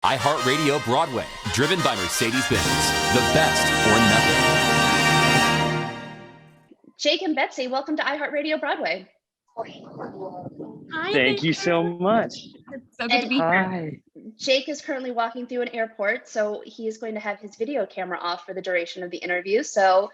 iHeartRadio Broadway, driven by Mercedes-Benz. The best or nothing. Jake and Betsy, welcome to iHeartRadio Broadway. Hi, Thank you so much. It's so good to be here. Hi. Jake is currently walking through an airport, so he is going to have his video camera off for the duration of the interview. So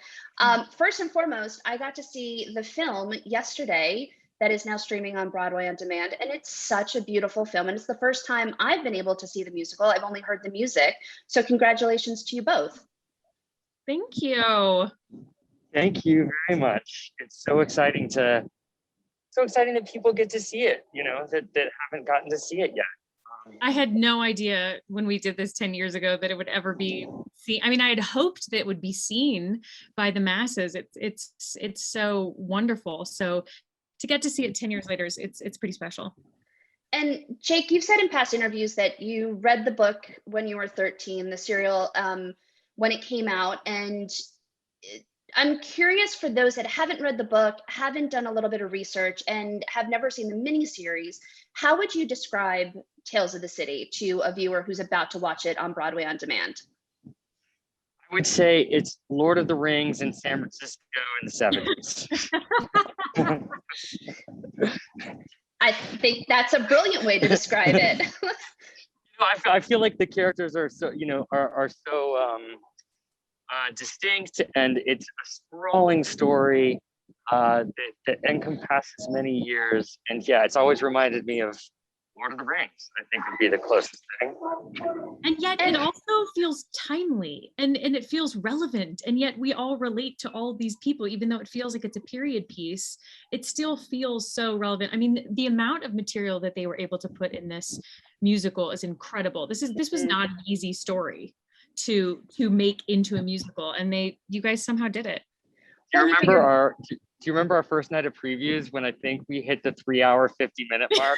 first and foremost, I got to see the film yesterday that is now streaming on Broadway on demand, and it's such a beautiful film, and it's the first time I've been able to see the musical. I've only heard the music, so congratulations to you both. Thank you. Thank you very much. It's so exciting that people get to see it, that haven't gotten to see it yet. I had no idea when we did this 10 years ago that it would ever be seen. I mean, I had hoped that it would be seen by the masses. It's so wonderful. So to get to see it 10 years later, it's pretty special. And Jake, you've said in past interviews that you read the book when you were 13, the serial, when it came out. And I'm curious, for those that haven't read the book, haven't done a little bit of research, and have never seen the miniseries, how would you describe Tales of the City to a viewer who's about to watch it on Broadway on demand? I would say it's Lord of the Rings in San Francisco in the 70s. I think that's a brilliant way to describe it. I feel like the characters are so, are so distinct, and it's a sprawling story that encompasses many years. And yeah, it's always reminded me of Lord of the Rings. I think would be the closest thing. And yet it also feels timely and it feels relevant. And yet we all relate to all these people, even though it feels like it's a period piece, it still feels so relevant. I mean, the amount of material that they were able to put in this musical is incredible. This was not an easy story to make into a musical, and you guys somehow did it. Do you remember our first night of previews when I think we hit the 3-hour 50-minute mark?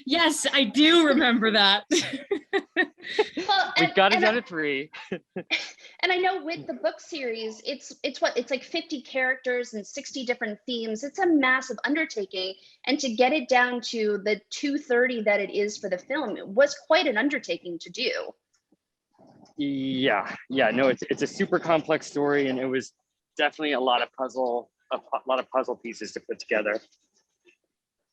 Yes, I do remember that. We got it down to 3. And I know with the book series, it's like 50 characters and 60 different themes. It's a massive undertaking, and to get it down to the 230 that it is for the film, it was quite an undertaking to do. Yeah, no, it's a super complex story, and it was definitely a lot of puzzle pieces to put together.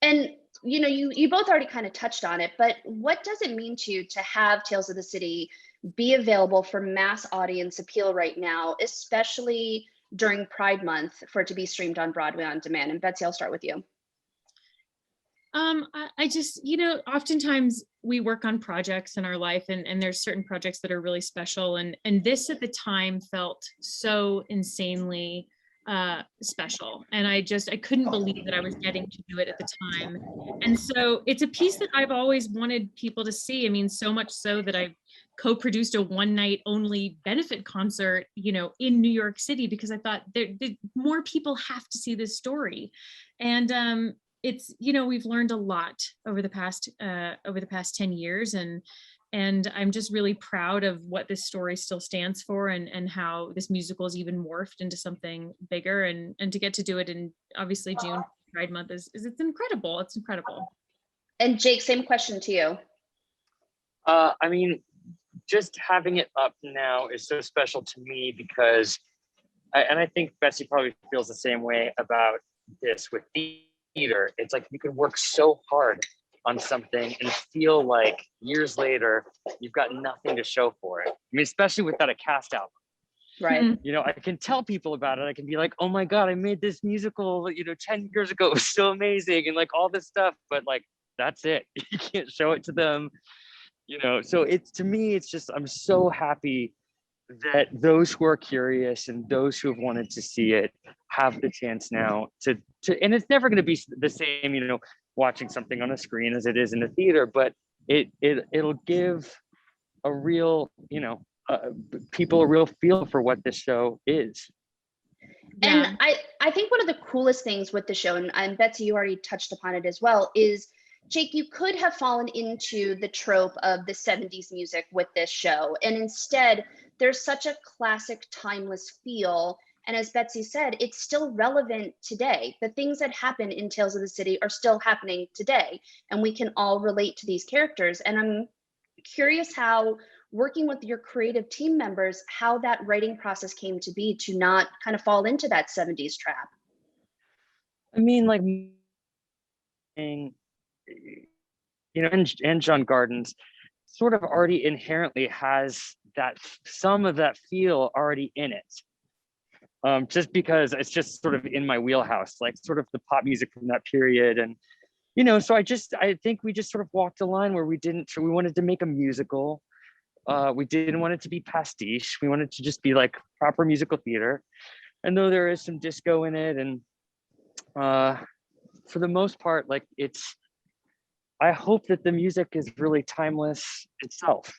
And you both already kind of touched on it, but what does it mean to you to have Tales of the City be available for mass audience appeal right now, especially during Pride Month, for it to be streamed on Broadway on demand? And Betsy, I'll start with you. I just, oftentimes we work on projects in our life, and there's certain projects that are really special. And this at the time felt so insanely special. And I couldn't believe that I was getting to do it at the time. And so it's a piece that I've always wanted people to see. I mean, so much so that I've co-produced a one-night only benefit concert, in New York City, because I thought more people have to see this story. And it's, we've learned a lot over the past 10 years, and I'm just really proud of what this story still stands for, and how this musical is even morphed into something bigger, and to get to do it in obviously June, Pride Month, is it's incredible. It's incredible. And Jake, same question to you. I mean, just having it up now is so special to me, because I think Betsy probably feels the same way about this with theater. It's like you can work so hard on something and feel like years later you've got nothing to show for it. I mean, especially without a cast album. Right. I can tell people about it. I can be like, oh my God, I made this musical, 10 years ago. It was so amazing, and like all this stuff, but like, that's it. You can't show it to them, So to me, it's just, I'm so happy that those who are curious and those who have wanted to see it have the chance now to and it's never going to be the same, watching something on a screen as it is in a theater, but it'll give a real, people a real feel for what this show is. And I think one of the coolest things with the show, and Betsy, you already touched upon it as well, is, Jake, you could have fallen into the trope of the 70s music with this show, and instead there's such a classic, timeless feel. And as Betsy said, it's still relevant today. The things that happen in Tales of the City are still happening today, and we can all relate to these characters. And curious how working with your creative team members, how that writing process came to be to not kind of fall into that 70s trap. I mean, like, and John Gardens sort of already inherently has that, some of that feel already in it. Just because it's just sort of in my wheelhouse, like sort of the pop music from that period. And, so I think we just sort of walked a line where we wanted to make a musical. We didn't want it to be pastiche. We wanted to just be like proper musical theater. And though there is some disco in it, and for the most part, like I hope that the music is really timeless itself.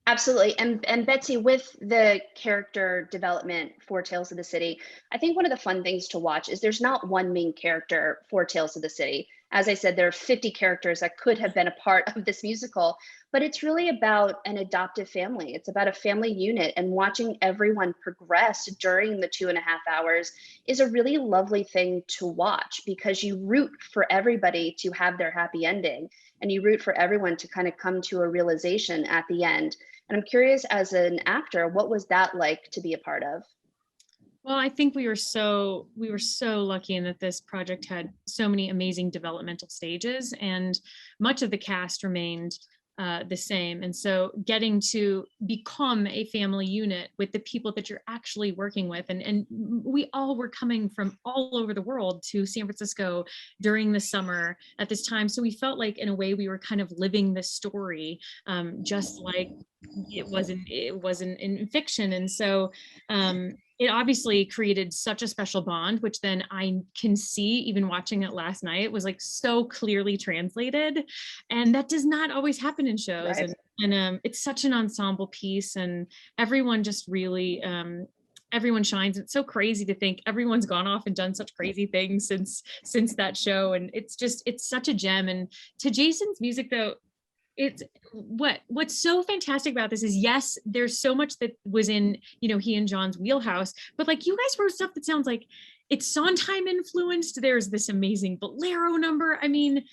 Absolutely. And Betsy, with the character development for Tales of the City, I think one of the fun things to watch is there's not one main character for Tales of the City. As I said, there are 50 characters that could have been a part of this musical, but it's really about an adoptive family. It's about a family unit, and watching everyone progress during the 2.5 hours is a really lovely thing to watch, because you root for everybody to have their happy ending, and you root for everyone to kind of come to a realization at the end. And I'm curious, as an actor, what was that like to be a part of? Well, I think we were so lucky in that this project had so many amazing developmental stages, and much of the cast remained the same. And so getting to become a family unit with the people that you're actually working with, and we all were coming from all over the world to San Francisco during the summer at this time. So we felt like, in a way, we were kind of living the story, just like it wasn't in fiction. And so it obviously created such a special bond, which then I can see, even watching it last night, was like so clearly translated. And that does not always happen in shows. Right. And it's such an ensemble piece, and everyone just really, everyone shines. It's so crazy to think everyone's gone off and done such crazy things since that show. And it's such a gem. And to Jason's music, though, it's what's so fantastic about this is, yes, there's so much that was in, he and John's wheelhouse, but like, you guys wrote stuff that sounds like it's Sondheim influenced. There's this amazing bolero number. I mean,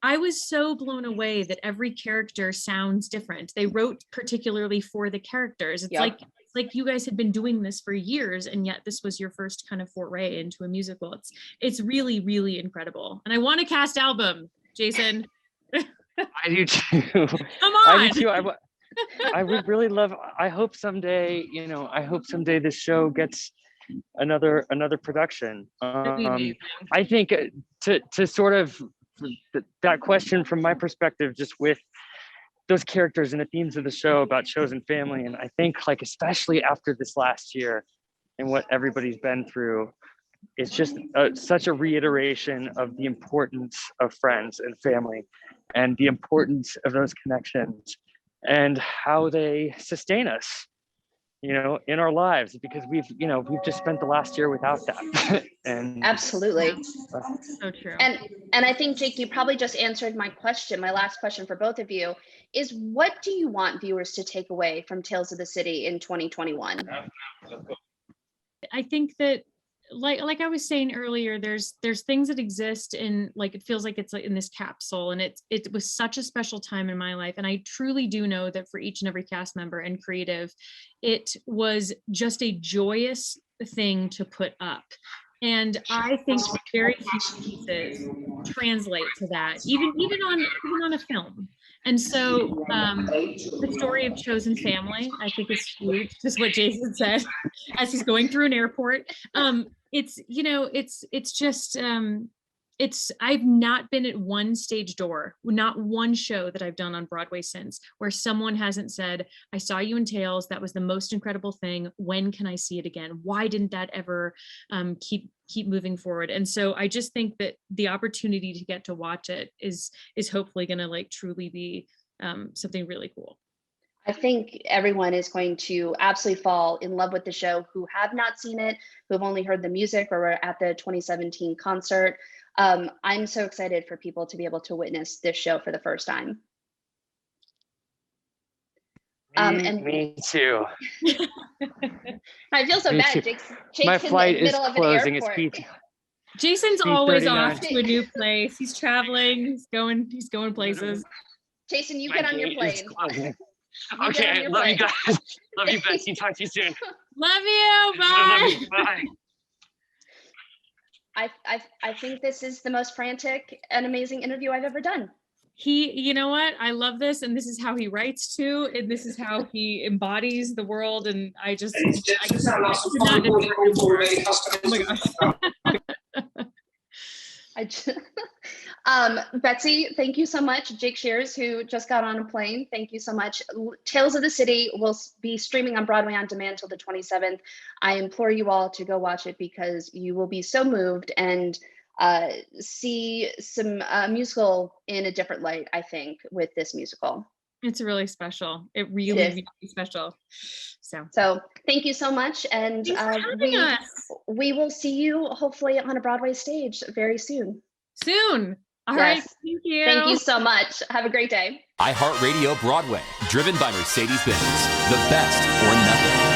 I was so blown away that every character sounds different. They wrote particularly for the characters. It's Yep. like you guys had been doing this for years, and yet this was your first kind of foray into a musical. It's really, really incredible. And I want a cast album, Jason. I do too. Come on. I do too. I would really love, I hope someday this show gets another production. I think to sort of that question from my perspective, just with those characters and the themes of the show about chosen family. And I think, like, especially after this last year and what everybody's been through, it's just such a reiteration of the importance of friends and family, and the importance of those connections, and how they sustain us, in our lives, because we've just spent the last year without that. And Absolutely. So true. And I think, Jake, you probably just answered my question. My last question for both of you is, what do you want viewers to take away from Tales of the City in 2021? I think that, like I was saying earlier, there's things that exist in, like, it feels like it's like in this capsule, and it was such a special time in my life. And I truly do know that for each and every cast member and creative, it was just a joyous thing to put up. And I think very few pieces translate to that, even on a film. And so the story of chosen family, I think, is huge, just what Jason said as he's going through an airport. I've not been at one stage door, not one show that I've done on Broadway since, where someone hasn't said, I saw you in Tales, that was the most incredible thing. When can I see it again? Why didn't that ever keep moving forward? And so I just think that the opportunity to get to watch it is hopefully going to, like, truly be something really cool. I think everyone is going to absolutely fall in love with the show who have not seen it, who have only heard the music or were at the 2017 concert. I'm so excited for people to be able to witness this show for the first time. Me too. I feel so Me bad. too. Jake's My in flight the is middle of an closing. It's airport. PT. Jason's always 39. off to a new place. He's traveling. He's going places. Jason, you My get on your gate is plane. closing. You get on Okay, your love you plane. guys. Love you, Betsy. Talk to you soon. Love you. Bye. Love you. Bye. I think this is the most frantic and amazing interview I've ever done. You know what? I love this, and this is how he writes too, and this is how he embodies the world. And I could not admire him more. Oh my gosh. Betsy, thank you so much. Jake Shears, who just got on a plane, thank you so much. Tales of the City will be streaming on Broadway on demand till the 27th. I implore you all to go watch it because you will be so moved and see some musical in a different light, I think, with this musical. It's really special. It really, really special. So thank you so much. And we will see you hopefully on a Broadway stage very soon. All right. Thank you. Thank you so much. Have a great day. iHeartRadio Broadway, driven by Mercedes-Benz. The best or nothing.